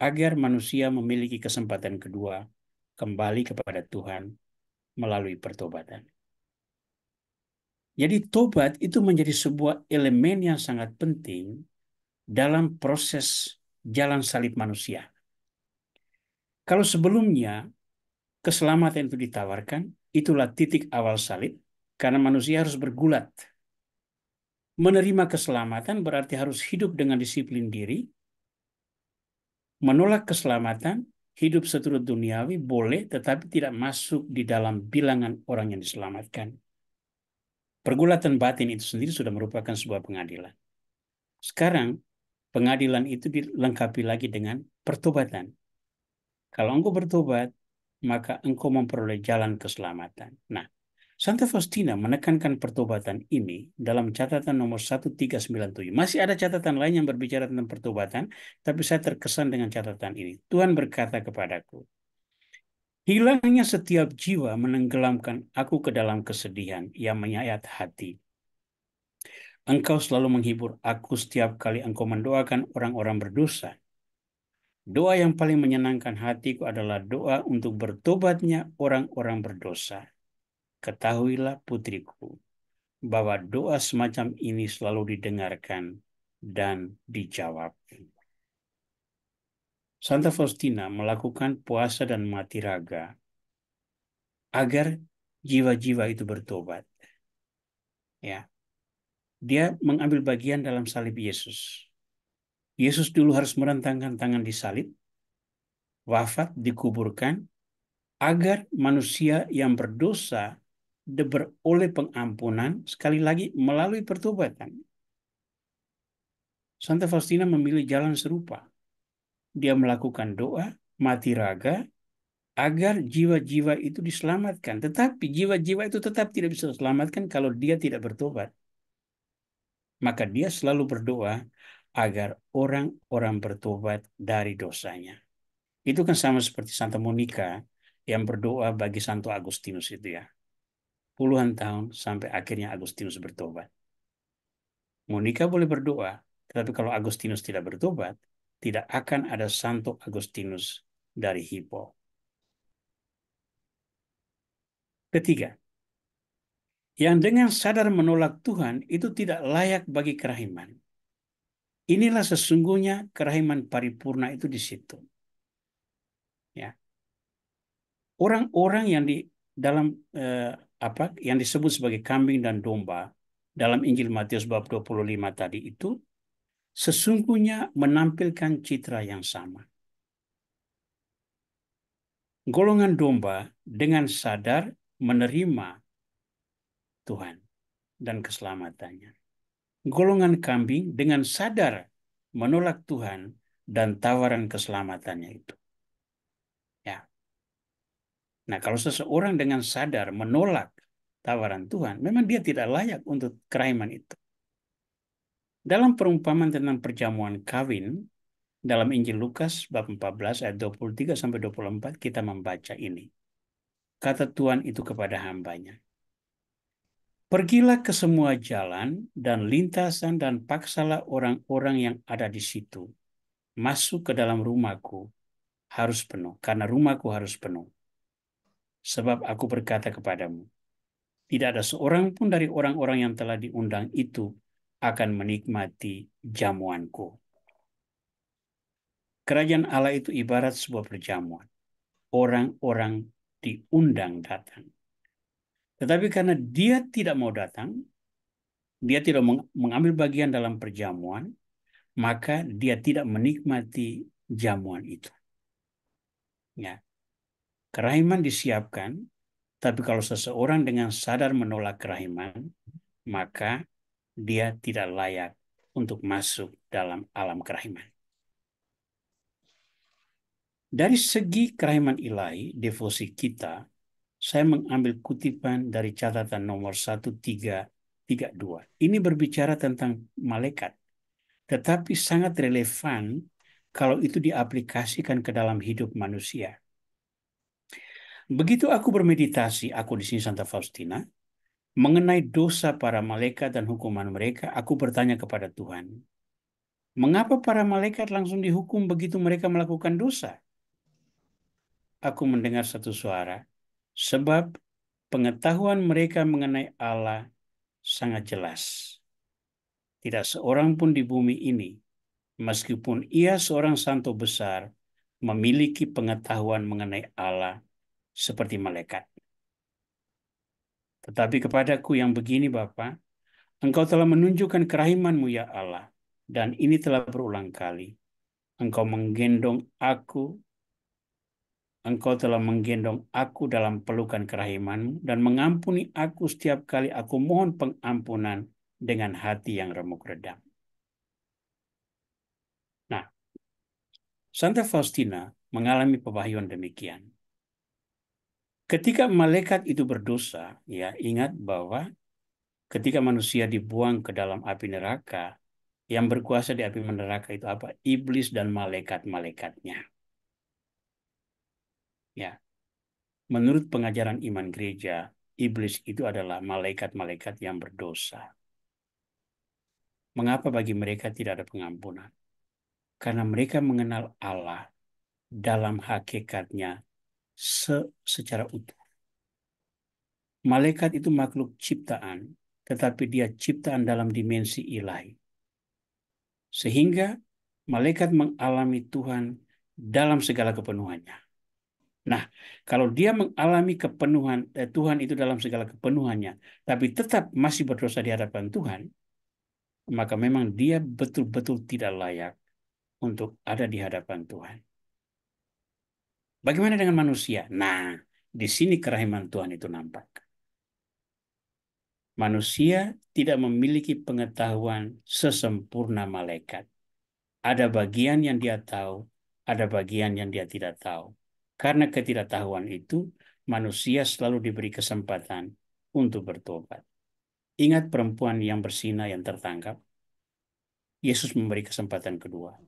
agar manusia memiliki kesempatan kedua kembali kepada Tuhan melalui pertobatan. Jadi tobat itu menjadi sebuah elemen yang sangat penting dalam proses jalan salib manusia. Kalau sebelumnya keselamatan itu ditawarkan, itulah titik awal salib. Karena manusia harus bergulat. Menerima keselamatan berarti harus hidup dengan disiplin diri. Menolak keselamatan, hidup seturut duniawi boleh, tetapi tidak masuk di dalam bilangan orang yang diselamatkan. Pergulatan batin itu sendiri sudah merupakan sebuah pengadilan. Sekarang, pengadilan itu dilengkapi lagi dengan pertobatan. Kalau engkau bertobat, maka engkau memperoleh jalan keselamatan. Nah, Santa Faustina menekankan pertobatan ini dalam catatan nomor 1397. Masih ada catatan lain yang berbicara tentang pertobatan, tapi saya terkesan dengan catatan ini. Tuhan berkata kepadaku, hilangnya setiap jiwa menenggelamkan aku ke dalam kesedihan yang menyayat hati. Engkau selalu menghibur aku setiap kali engkau mendoakan orang-orang berdosa. Doa yang paling menyenangkan hatiku adalah doa untuk bertobatnya orang-orang berdosa. Ketahuilah putriku, bahwa doa semacam ini selalu didengarkan dan dijawab. Santa Faustina melakukan puasa dan mati raga agar jiwa-jiwa itu bertobat. Ya, dia mengambil bagian dalam salib Yesus. Yesus dulu harus merentangkan tangan di salib, wafat, dikuburkan, agar manusia yang berdosa beroleh pengampunan sekali lagi melalui pertobatan. Santa Faustina memilih jalan serupa. Dia melakukan doa, mati raga, agar jiwa-jiwa itu diselamatkan. Tetapi jiwa-jiwa itu tetap tidak bisa diselamatkan kalau dia tidak bertobat. Maka dia selalu berdoa agar orang-orang bertobat dari dosanya. Itu kan sama seperti Santa Monica yang berdoa bagi Santo Agustinus itu ya. Puluhan tahun sampai akhirnya Agustinus bertobat. Monica boleh berdoa, tetapi kalau Agustinus tidak bertobat, tidak akan ada Santo Agustinus dari Hippo. Ketiga, yang dengan sadar menolak Tuhan itu tidak layak bagi kerahiman. Inilah sesungguhnya kerahiman paripurna itu di situ. Ya, orang-orang yang di dalam yang disebut sebagai kambing dan domba dalam Injil Matius bab 25 tadi itu sesungguhnya menampilkan citra yang sama. Golongan domba dengan sadar menerima Tuhan dan keselamatannya. Golongan kambing dengan sadar menolak Tuhan dan tawaran keselamatannya itu. Ya. Nah, kalau seseorang dengan sadar menolak tawaran Tuhan, memang dia tidak layak untuk kerahiman itu. Dalam perumpamaan tentang perjamuan kawin, dalam Injil Lukas bab 14 ayat 23 sampai 24 kita membaca ini. Kata Tuhan itu kepada hambanya, pergilah ke semua jalan dan lintasan dan paksalah orang-orang yang ada di situ masuk ke dalam rumahku harus penuh, karena rumahku harus penuh. Sebab aku berkata kepadamu, tidak ada seorang pun dari orang-orang yang telah diundang itu akan menikmati jamuanku. Kerajaan Allah itu ibarat sebuah perjamuan. Orang-orang diundang datang. Tetapi karena dia tidak mau datang, dia tidak mengambil bagian dalam perjamuan, maka dia tidak menikmati jamuan itu. Ya, kerahiman disiapkan, tapi kalau seseorang dengan sadar menolak kerahiman, maka dia tidak layak untuk masuk dalam alam kerahiman. Dari segi kerahiman ilahi, devosi kita, saya mengambil kutipan dari catatan nomor 1332. Ini berbicara tentang malaikat, tetapi sangat relevan kalau itu diaplikasikan ke dalam hidup manusia. Begitu aku bermeditasi, aku di sini Santa Faustina, mengenai dosa para malaikat dan hukuman mereka, aku bertanya kepada Tuhan, mengapa para malaikat langsung dihukum begitu mereka melakukan dosa? Aku mendengar satu suara, sebab pengetahuan mereka mengenai Allah sangat jelas. Tidak seorang pun di bumi ini, meskipun ia seorang santo besar, memiliki pengetahuan mengenai Allah seperti malaikat. Tetapi kepadaku yang begini, Bapa, Engkau telah menunjukkan kerahiman-Mu, ya Allah, dan ini telah berulang kali. Engkau menggendong aku, Engkau telah menggendong aku dalam pelukan kerahiman-Mu dan mengampuni aku setiap kali aku mohon pengampunan dengan hati yang remuk redam. Nah, Santa Faustina mengalami pewahyuan demikian. Ketika malaikat itu berdosa, ya ingat bahwa ketika manusia dibuang ke dalam api neraka, yang berkuasa di api neraka itu apa? Iblis dan malaikat-malaikatnya. Ya, menurut pengajaran iman gereja, iblis itu adalah malaikat-malaikat yang berdosa. Mengapa bagi mereka tidak ada pengampunan? Karena mereka mengenal Allah dalam hakikatnya secara utuh. Malaikat itu makhluk ciptaan, tetapi dia ciptaan dalam dimensi ilahi. Sehingga malaikat mengalami Tuhan dalam segala kepenuhannya. Nah, kalau dia mengalami kepenuhan Tuhan itu dalam segala kepenuhannya, tapi tetap masih berdosa di hadapan Tuhan, maka memang dia betul-betul tidak layak untuk ada di hadapan Tuhan. Bagaimana dengan manusia? Nah, di sini kerahiman Tuhan itu nampak. Manusia tidak memiliki pengetahuan sesempurna malaikat. Ada bagian yang dia tahu, ada bagian yang dia tidak tahu. Karena ketidaktahuan itu, manusia selalu diberi kesempatan untuk bertobat. Ingat perempuan yang berzina yang tertangkap? Yesus memberi kesempatan kedua.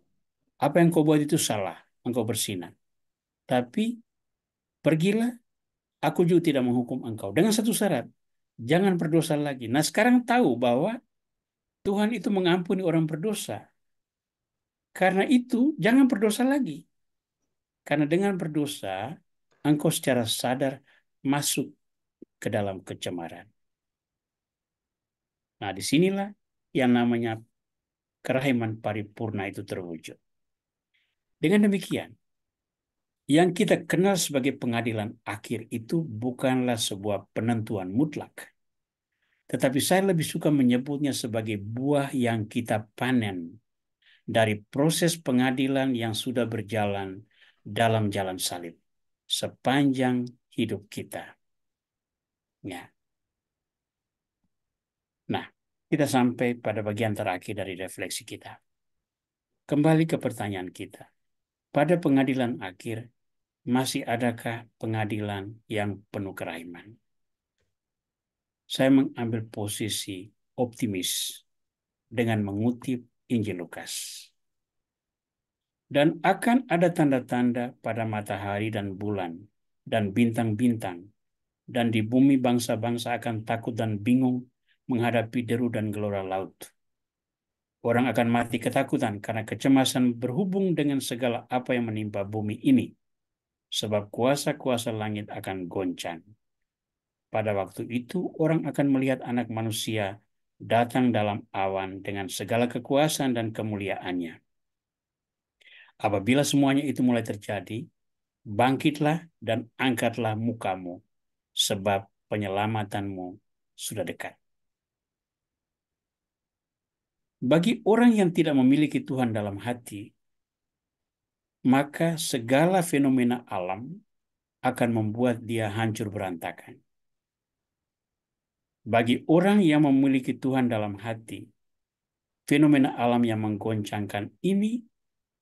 Apa yang kau buat itu salah, engkau berzina. Tapi pergilah, aku juga tidak menghukum engkau. Dengan satu syarat, jangan berdosa lagi. Nah sekarang tahu bahwa Tuhan itu mengampuni orang berdosa. Karena itu, jangan berdosa lagi. Karena dengan berdosa, engkau secara sadar masuk ke dalam kecemaran. Nah, disinilah yang namanya kerahiman paripurna itu terwujud. Dengan demikian, yang kita kenal sebagai pengadilan akhir itu bukanlah sebuah penentuan mutlak. Tetapi saya lebih suka menyebutnya sebagai buah yang kita panen dari proses pengadilan yang sudah berjalan dalam jalan salib sepanjang hidup kita. Ya. Nah, kita sampai pada bagian terakhir dari refleksi kita. Kembali ke pertanyaan kita. Pada pengadilan akhir, masih adakah pengadilan yang penuh kerahiman? Saya mengambil posisi optimis dengan mengutip Injil Lukas. Dan akan ada tanda-tanda pada matahari dan bulan dan bintang-bintang, dan di bumi bangsa-bangsa akan takut dan bingung menghadapi deru dan gelora laut. Orang akan mati ketakutan karena kecemasan berhubung dengan segala apa yang menimpa bumi ini, sebab kuasa-kuasa langit akan goncang. Pada waktu itu, orang akan melihat Anak Manusia datang dalam awan dengan segala kekuasaan dan kemuliaannya. Apabila semuanya itu mulai terjadi, bangkitlah dan angkatlah mukamu, sebab penyelamatanmu sudah dekat. Bagi orang yang tidak memiliki Tuhan dalam hati, maka segala fenomena alam akan membuat dia hancur berantakan. Bagi orang yang memiliki Tuhan dalam hati, fenomena alam yang menggoncangkan ini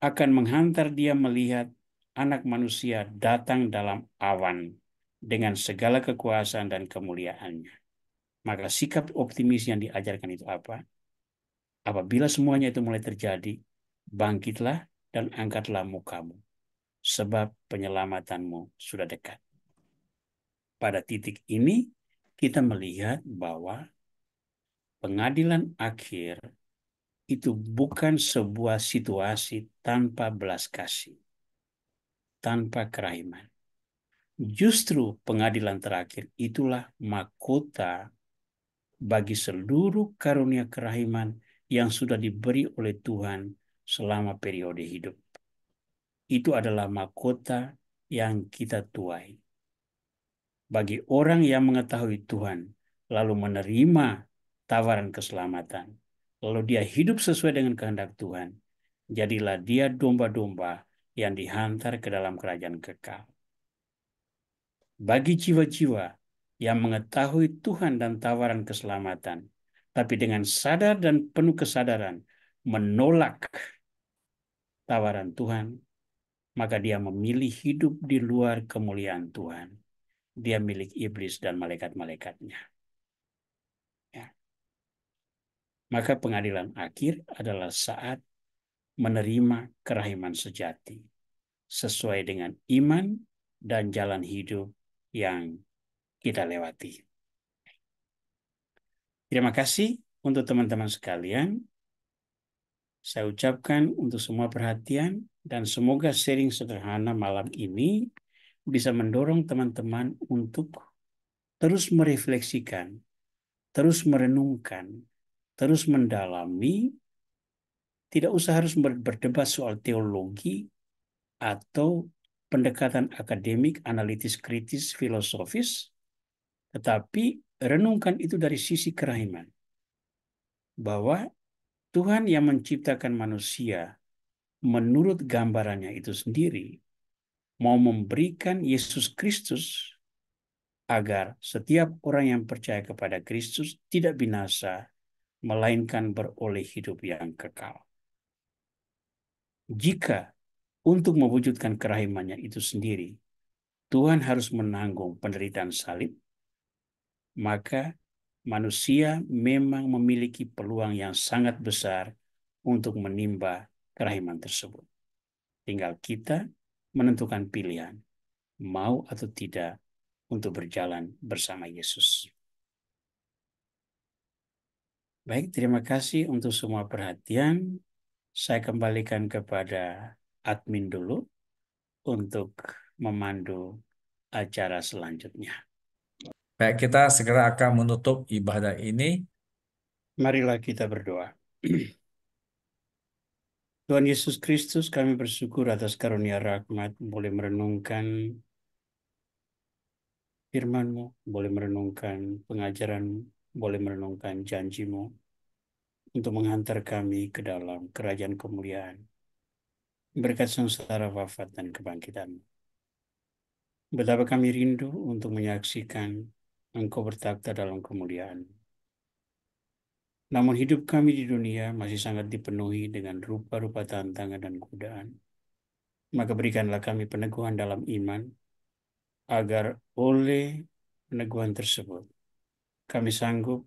akan menghantar dia melihat Anak Manusia datang dalam awan dengan segala kekuasaan dan kemuliaannya. Maka sikap optimis yang diajarkan itu apa? Apabila semuanya itu mulai terjadi, bangkitlah dan angkatlah mukamu, sebab penyelamatanmu sudah dekat. Pada titik ini, kita melihat bahwa pengadilan akhir itu bukan sebuah situasi tanpa belas kasih, tanpa kerahiman. Justru pengadilan terakhir itulah mahkota bagi seluruh karunia kerahiman yang sudah diberi oleh Tuhan selama periode hidup. Itu adalah mahkota yang kita tuai. Bagi orang yang mengetahui Tuhan lalu menerima tawaran keselamatan, lalu dia hidup sesuai dengan kehendak Tuhan, jadilah dia domba-domba yang dihantar ke dalam kerajaan kekal. Bagi jiwa-jiwa yang mengetahui Tuhan dan tawaran keselamatan, tapi dengan sadar dan penuh kesadaran menolak tawaran Tuhan, maka dia memilih hidup di luar kemuliaan Tuhan. Dia milik iblis dan malaikat-malaikatnya. Ya. Maka pengadilan akhir adalah saat menerima kerahiman sejati sesuai dengan iman dan jalan hidup yang kita lewati. Terima kasih untuk teman-teman sekalian. Saya ucapkan untuk semua perhatian dan semoga sharing sederhana malam ini bisa mendorong teman-teman untuk terus merefleksikan, terus merenungkan, terus mendalami, tidak usah harus berdebat soal teologi atau pendekatan akademik, analitis, kritis, filosofis, tetapi renungkan itu dari sisi kerahiman. Bahwa Tuhan yang menciptakan manusia menurut gambarannya itu sendiri mau memberikan Yesus Kristus agar setiap orang yang percaya kepada Kristus tidak binasa, melainkan beroleh hidup yang kekal. Jika untuk mewujudkan kerahimannya itu sendiri, Tuhan harus menanggung penderitaan salib, maka manusia memang memiliki peluang yang sangat besar untuk menimba kerahiman tersebut. Tinggal kita menentukan pilihan, mau atau tidak untuk berjalan bersama Yesus. Baik, terima kasih untuk semua perhatian. Saya kembalikan kepada admin dulu untuk memandu acara selanjutnya. Baik, kita segera akan menutup ibadah ini. Marilah kita berdoa. Tuhan Yesus Kristus, kami bersyukur atas karunia rahmat, boleh merenungkan firman-Mu, boleh merenungkan pengajaran, boleh merenungkan janji-Mu untuk menghantar kami ke dalam kerajaan kemuliaan, berkat sengsara wafat dan kebangkitan. Betapa kami rindu untuk menyaksikan Engkau bertakhta dalam kemuliaan. Namun hidup kami di dunia masih sangat dipenuhi dengan rupa-rupa tantangan dan godaan. Maka berikanlah kami peneguhan dalam iman, agar oleh peneguhan tersebut kami sanggup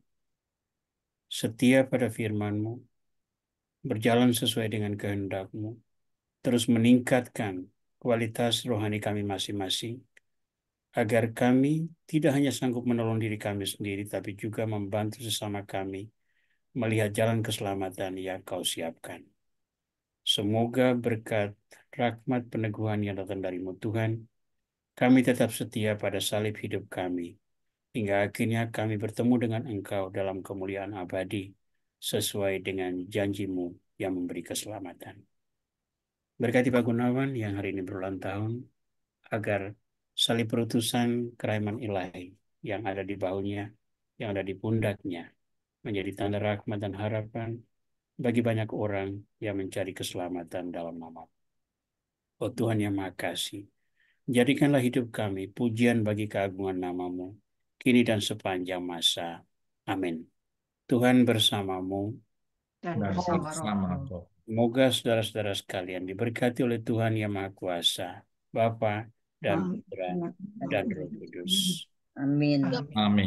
setia pada firman-Mu, berjalan sesuai dengan kehendak-Mu, terus meningkatkan kualitas rohani kami masing-masing, agar kami tidak hanya sanggup menolong diri kami sendiri, tapi juga membantu sesama kami melihat jalan keselamatan yang Kau siapkan. Semoga berkat rahmat peneguhan yang datang dari-Mu Tuhan, kami tetap setia pada salib hidup kami, hingga akhirnya kami bertemu dengan Engkau dalam kemuliaan abadi, sesuai dengan janji-Mu yang memberi keselamatan. Berkati Pak Gunawan yang hari ini berulang tahun, agar salib perutusan kerahiman ilahi yang ada di bahunya, yang ada di pundaknya, menjadi tanda rahmat dan harapan bagi banyak orang yang mencari keselamatan dalam nama. Oh Tuhan yang Maha Kasih, jadikanlah hidup kami pujian bagi keagungan nama-Mu, kini dan sepanjang masa. Amin. Tuhan bersamamu. Dan bersama Roh. Semoga saudara-saudara sekalian diberkati oleh Tuhan yang Maha Kuasa, Bapa dan Putra dan Roh Kudus. Amin. Amin.